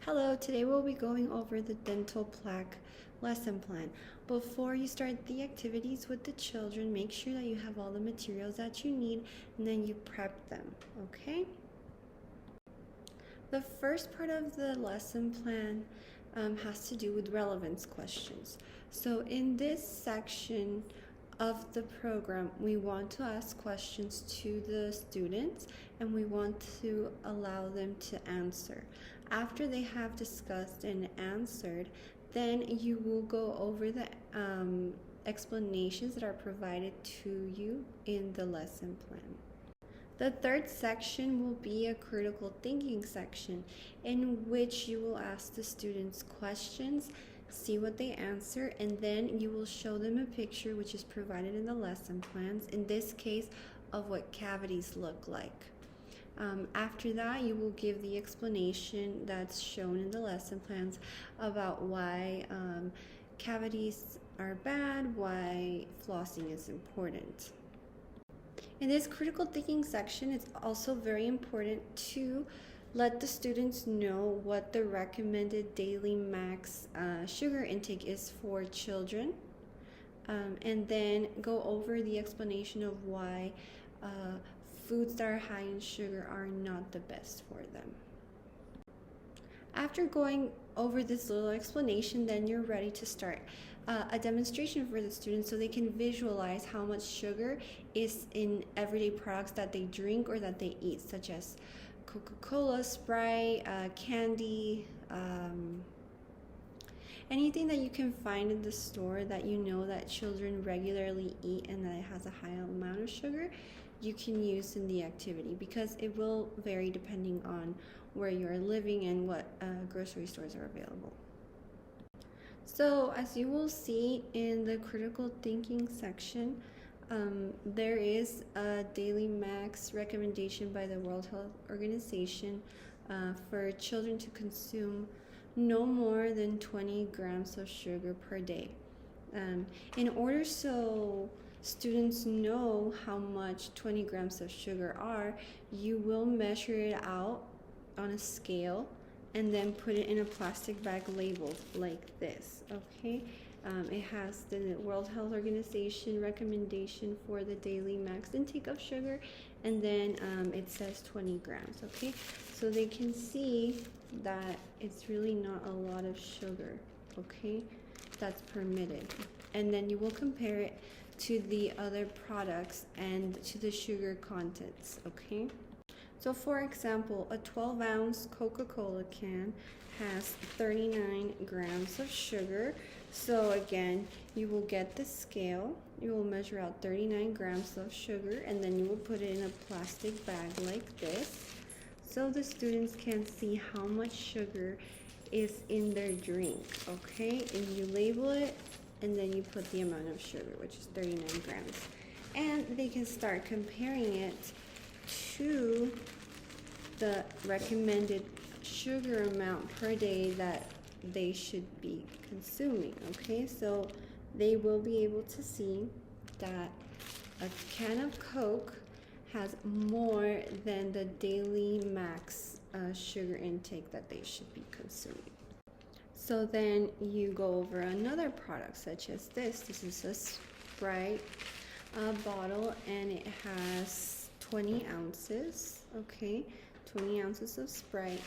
Hello, today we'll be going over the dental plaque lesson plan. Before you start the activities with the children, make sure that you have all the materials that you need and then you prep them, okay? The first part of the lesson plan has to do with relevance questions. So in this section of the program, we want to ask questions to the students and we want to allow them to answer. After they have discussed and answered, then you will go over the explanations that are provided to you in the lesson plan. The third section will be a critical thinking section in which you will ask the students questions, see what they answer, and then you will show them a picture which is provided in the lesson plans, in this case of what cavities look like. After that, you will give the explanation that's shown in the lesson plans about why cavities are bad, why flossing is important. In this critical thinking section, it's also very important to let the students know what the recommended daily max sugar intake is for children, and then go over the explanation of why foods that are high in sugar are not the best for them. After going over this little explanation, then you're ready to start a demonstration for the students so they can visualize how much sugar is in everyday products that they drink or that they eat, such as Coca-Cola, Sprite, candy, anything that you can find in the store that you know that children regularly eat and that it has a high amount of sugar, you can use in the activity, because it will vary depending on where you're living and what grocery stores are available. So as you will see in the critical thinking section, there is a daily max recommendation by the World Health Organization for children to consume no more than 20 grams of sugar per day. In order so students know how much 20 grams of sugar are, you will measure it out on a scale and then put it in a plastic bag labeled like this, okay? It has the World Health Organization recommendation for the daily max intake of sugar, and then it says 20 grams, okay? So they can see that it's really not a lot of sugar, okay, that's permitted. And then you will compare it to the other products and to the sugar contents, okay? So for example, a 12-ounce Coca-Cola can has 39 grams of sugar. So again, you will get the scale, you will measure out 39 grams of sugar, and then you will put it in a plastic bag like this, so the students can see how much sugar is in their drink, okay? And you label it, and then you put the amount of sugar, which is 39 grams. And they can start comparing it to the recommended sugar amount per day that they should be consuming, okay? So they will be able to see that a can of Coke has more than the daily max sugar intake that they should be consuming. So then you go over another product such as this. This is a Sprite bottle, and it has 20 ounces, okay? 20 ounces of Sprite.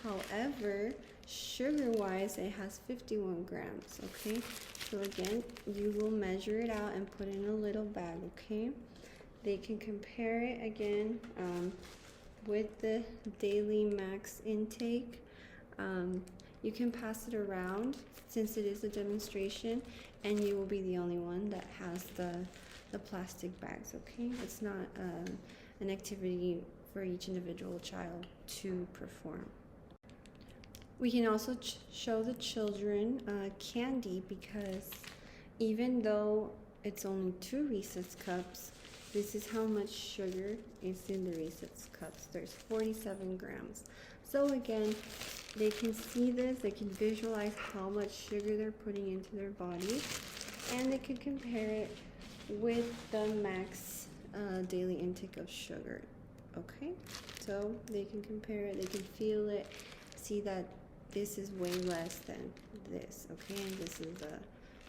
However, sugar-wise, it has 51 grams, okay? So again, you will measure it out and put it in a little bag, okay? They can compare it again with the daily max intake. You can pass it around since it is a demonstration, and you will be the only one that has the plastic bags, okay? It's not an activity for each individual child to perform. We can also show the children candy, because even though it's only 2 Reese's cups, this is how much sugar is in the Reese's cups. There's 47 grams. So again, they can see this, they can visualize how much sugar they're putting into their body, and they can compare it with the max daily intake of sugar, okay? So they can compare it, they can feel it, see that this is way less than this, okay? And this is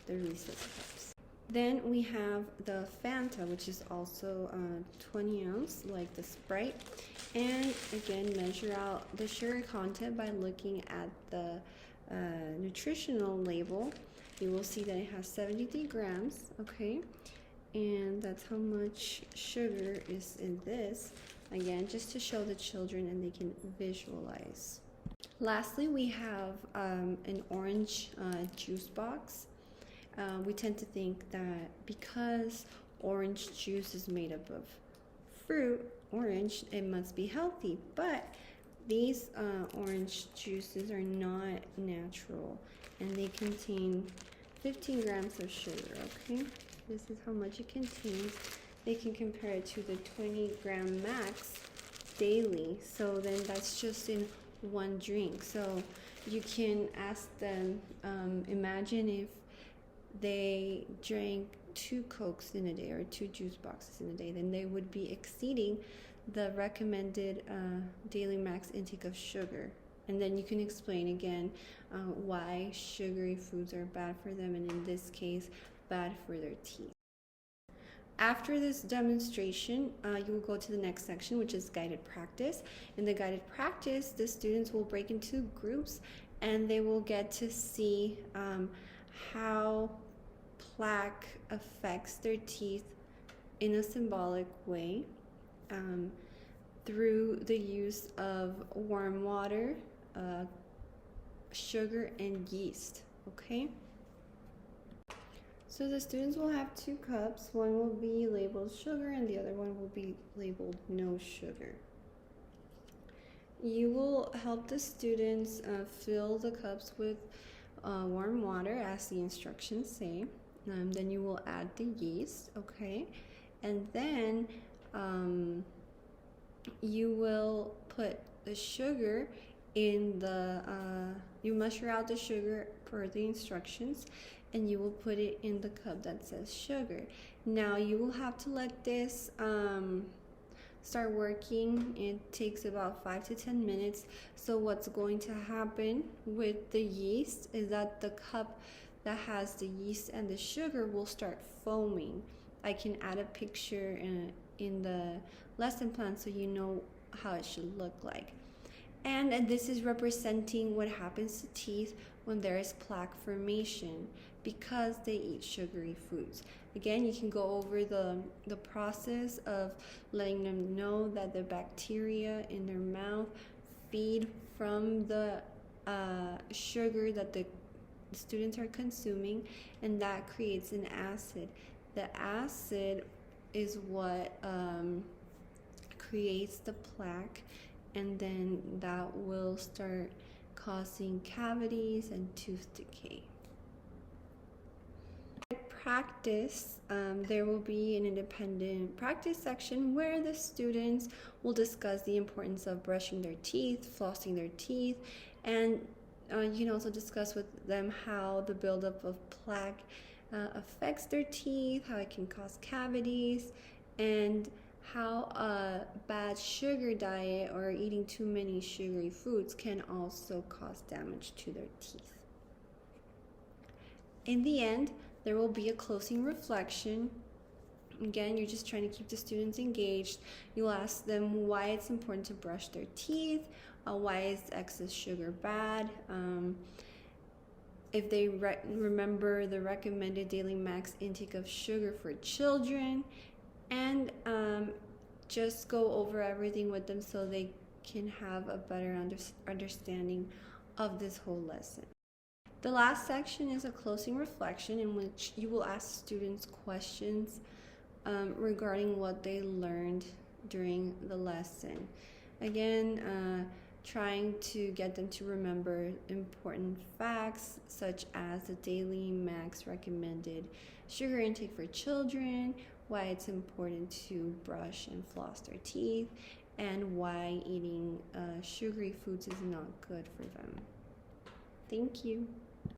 the Reese's Cups. Then we have the Fanta, which is also 20 ounce, like the Sprite. And again, measure out the sugar content by looking at the nutritional label. You will see that it has 73 grams, okay? And that's how much sugar is in this. Again, just to show the children and they can visualize. Lastly, we have an orange juice box. We tend to think that because orange juice is made up of fruit, orange, it must be healthy. But these orange juices are not natural, and they contain 15 grams of sugar, okay? This is how much it contains. They can compare it to the 20-gram max daily. So then that's just in one drink. So you can ask them, imagine if they drank 2 Cokes in a day or 2 juice boxes in a day, then they would be exceeding the recommended daily max intake of sugar. And then you can explain again why sugary foods are bad for them, and in this case, bad for their teeth. After this demonstration, you will go to the next section, which is guided practice. In the guided practice, the students will break into groups and they will get to see how plaque affects their teeth in a symbolic way through the use of warm water, sugar, and yeast, okay? So the students will have 2 cups. One will be labeled sugar and the other one will be labeled no sugar. You will help the students fill the cups with warm water as the instructions say. Then you will add the yeast, okay? And then you will put the sugar in the, you measure out the sugar per the instructions, and you will put it in the cup that says sugar. Now you will have to let this start working. It takes about 5 to 10 minutes. So what's going to happen with the yeast is that the cup that has the yeast and the sugar will start foaming. I can add a picture in the lesson plan so you know how it should look like. And this is representing what happens to teeth when there is plaque formation because they eat sugary foods. Again, you can go over the process of letting them know that the bacteria in their mouth feed from the sugar that the students are consuming, and that creates an acid. The acid is what creates the plaque, and then that will start causing cavities and tooth decay. Practice, there will be an independent practice section where the students will discuss the importance of brushing their teeth, flossing their teeth, and you can also discuss with them how the buildup of plaque affects their teeth, how it can cause cavities, and how a bad sugar diet or eating too many sugary foods can also cause damage to their teeth. In the end, there will be a closing reflection. Again, you're just trying to keep the students engaged. You'll ask them why it's important to brush their teeth, why is excess sugar bad, if they remember the recommended daily max intake of sugar for children, and just go over everything with them so they can have a better understanding of this whole lesson. The last section is a closing reflection in which you will ask students questions regarding what they learned during the lesson. Again, trying to get them to remember important facts such as the daily max recommended sugar intake for children, why it's important to brush and floss their teeth, and why eating sugary foods is not good for them. Thank you.